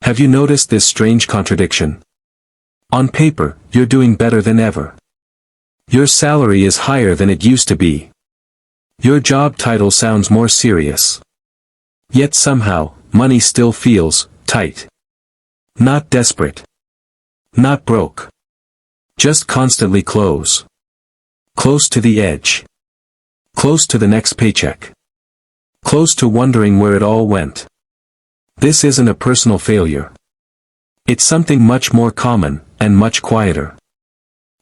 Have you noticed this strange contradiction? On paper, you're doing better than ever. Your salary is higher than it used to be. Your job title sounds more serious. Yet somehow, money still feels tight. Not desperate. Not broke. Just constantly close. Close to the edge. Close to the next paycheck. Close to wondering where it all went. This isn't a personal failure. It's something much more common, and much quieter.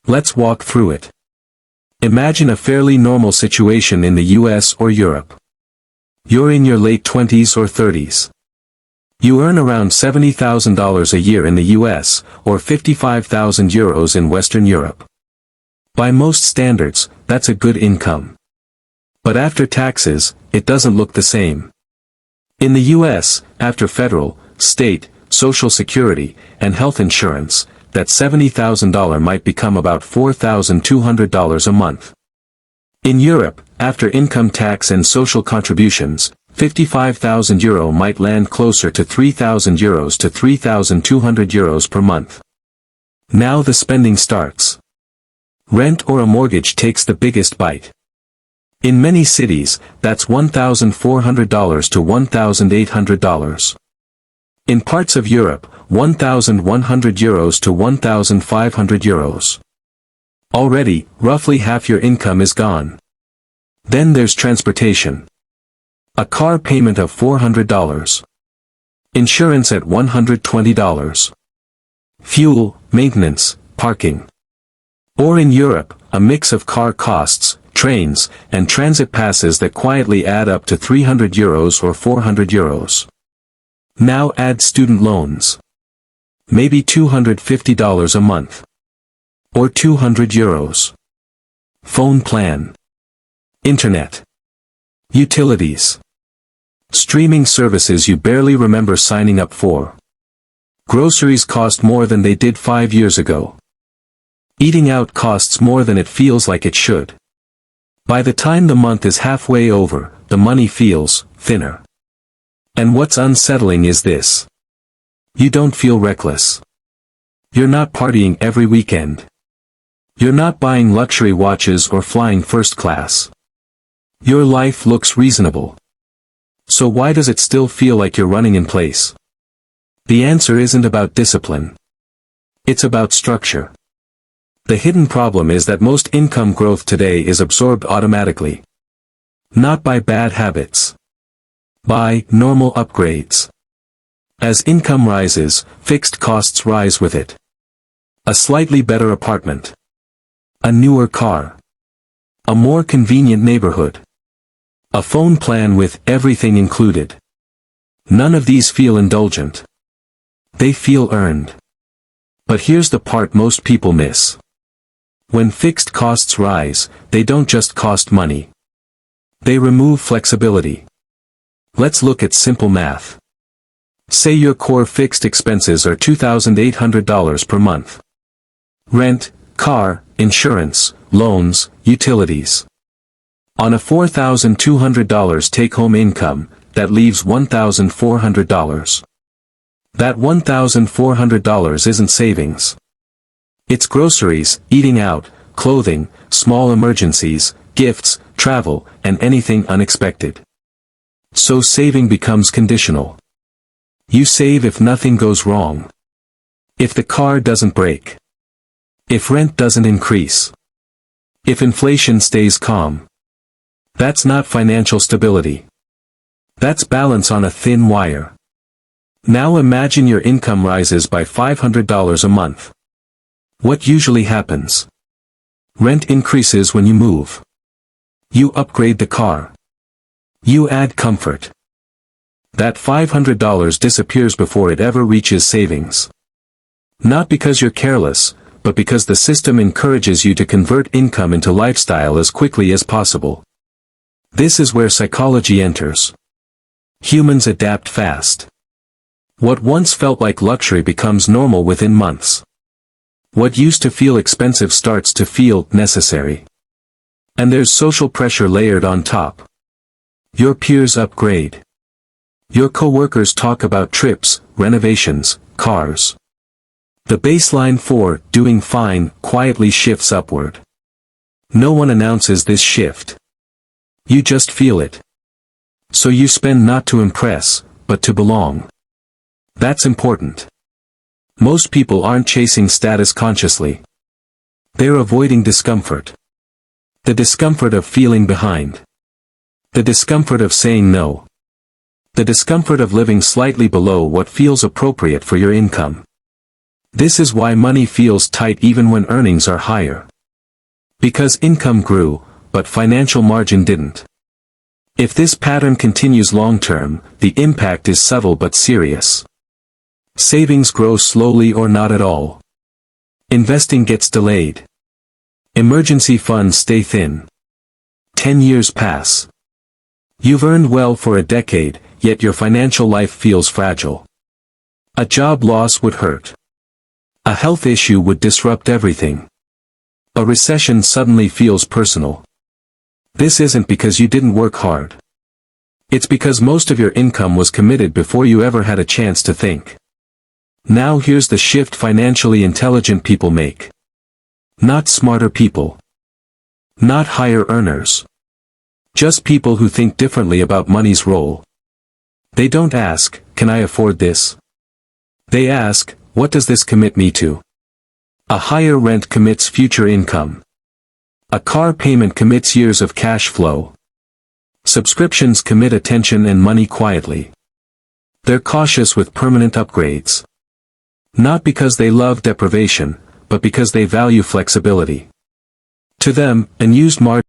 Let's walk through it. Imagine a fairly normal situation in the US or Europe. You're in your late 20s or 30s. You earn around $70,000 a year in the US, or 55,000 euros in Western Europe. By most standards, that's a good income. But after taxes, it doesn't look the same. In the US, after federal, state, Social Security, and health insurance, that $70,000 might become about $4,200 a month. In Europe, after income tax and social contributions, 55,000 euro might land closer to 3,000 euros to 3,200 euros per month. Now the spending starts. Rent or a mortgage takes the biggest bite. In many cities, that's $1,400 to $1,800. In parts of Europe, 1,100 euros to 1,500 euros. Already, roughly half your income is gone. Then there's transportation. A car payment of $400. Insurance at $120. Fuel, maintenance, parking. Or in Europe, a mix of car costs, trains, and transit passes that quietly add up to 300 euros or 400 euros. Now add student loans. Maybe $250 a month. Or 200 euros. Phone plan. Internet. Utilities. Streaming services you barely remember signing up for. Groceries cost more than they did 5 years ago. Eating out costs more than it feels like it should. By the time the month is halfway over, the money feels thinner. And what's unsettling is this. You don't feel reckless. You're not partying every weekend. You're not buying luxury watches or flying first class. Your life looks reasonable. So why does it still feel like you're running in place? The answer isn't about discipline. It's about structure. The hidden problem is that most income growth today is absorbed automatically. Not by bad habits. By normal upgrades. As income rises, fixed costs rise with it. A slightly better apartment. A newer car. A more convenient neighborhood. A phone plan with everything included. None of these feel indulgent. They feel earned. But here's the part most people miss. When fixed costs rise, they don't just cost money. They remove flexibility. Let's look at simple math. Say your core fixed expenses are $2,800 per month. Rent, car, insurance, loans, utilities. On a $4,200 take-home income, that leaves $1,400. That $1,400 isn't savings. It's groceries, eating out, clothing, small emergencies, gifts, travel, and anything unexpected. So saving becomes conditional. You save if nothing goes wrong. If the car doesn't break. If rent doesn't increase. If inflation stays calm. That's not financial stability. That's balance on a thin wire. Now imagine your income rises by $500 a month. What usually happens? Rent increases when you move. You upgrade the car. You add comfort. That $500 disappears before it ever reaches savings. Not because you're careless, but because the system encourages you to convert income into lifestyle as quickly as possible. This is where psychology enters. Humans adapt fast. What once felt like luxury becomes normal within months. What used to feel expensive starts to feel necessary. And there's social pressure layered on top. Your peers upgrade. Your coworkers talk about trips, renovations, cars. The baseline for doing fine quietly shifts upward. No one announces this shift. You just feel it. So you spend not to impress, but to belong. That's important. Most people aren't chasing status consciously. They're avoiding discomfort. The discomfort of feeling behind. The discomfort of saying no. The discomfort of living slightly below what feels appropriate for your income. This is why money feels tight even when earnings are higher. Because income grew, but financial margin didn't. If this pattern continues long-term, the impact is subtle but serious. Savings grow slowly or not at all. Investing gets delayed. Emergency funds stay thin. 10 years pass. You've earned well for a decade, yet your financial life feels fragile. A job loss would hurt. A health issue would disrupt everything. A recession suddenly feels personal. This isn't because you didn't work hard. It's because most of your income was committed before you ever had a chance to think. Now here's the shift financially intelligent people make. Not smarter people. Not higher earners. Just people who think differently about money's role. They don't ask, can I afford this? They ask, what does this commit me to? A higher rent commits future income. A car payment commits years of cash flow. Subscriptions commit attention and money quietly. They're cautious with permanent upgrades. Not because they love deprivation, but because they value flexibility. To them, unused margin